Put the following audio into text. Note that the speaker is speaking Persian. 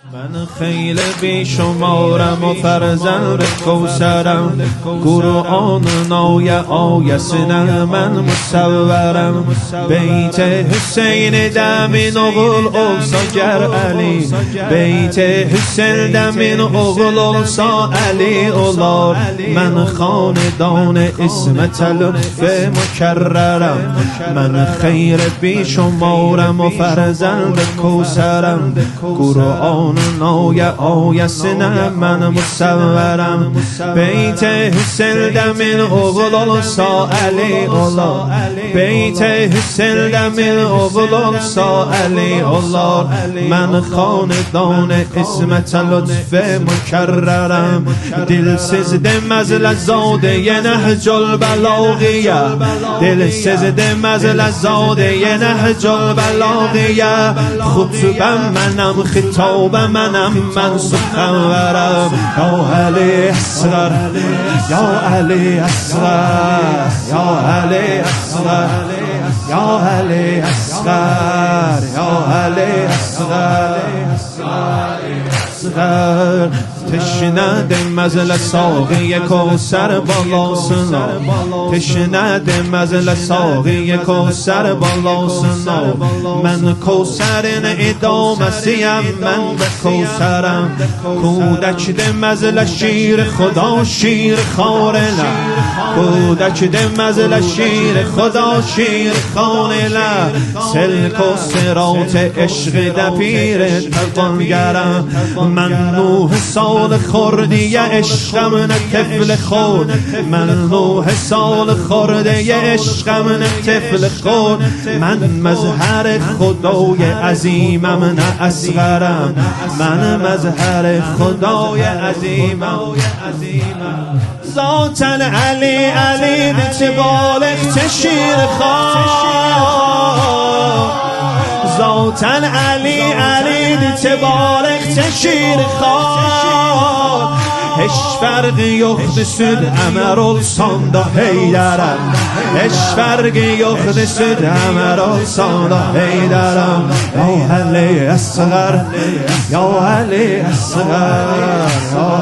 من خیل بی شمارم و فرزند کوثرم، قرآن نای آیسنه من مصورم. بیت حسین دمین اغل اولسا گر علی، بیت حسین دمین اغل اولسا علی اولار. من خاندان اسمت لطف مکررم، من خیر بی شمارم و فرزند کوثرم. قرآن نای آیسنه من مصورم. بیت حسین دمین اغلال سا علی اولار، بیت حسین دمین اغلال سا علی اولار. من خاندان اسمت لطف مکررم، دل سزدم از لزاده نهج البلاغیه، دل سزدم از لزاده نهج البلاغیه. خطبم منم خطاب منم من سخنورم. یا علی اصغر یا علی اصغر یا علی اصغر یا علی اصغر یا علی اصغر. تشنه دم از لساقی کوثر بالاسنا، تشنه دم از لساقی کوثر بالاسنا. من کوثرن ادامه سیم من به کوثرم، کودک دم از لشیر خدا شیر خارنه، کودک دم از لشیر خدا شیر خانه. سلک و سرات عشق دپیر تقنگرم، من 9 سال خوردی عشقم نه طفل خود، من 9 سال خوردی عشقم نه طفل خود. من مظهر خدای عظیمم نه اصغرم، من مظهر خدای عظیمم. ذاتن علی علی چه بالغ چه شیر خواه، ذاتن علی علی چه بالغ چه شیر خواه. هش فرق یخت سد امرال ساندا هیدرم، هش فرق یخت سد امرال ساندا هیدرم. یا علی اصغر یا علی اصغر یا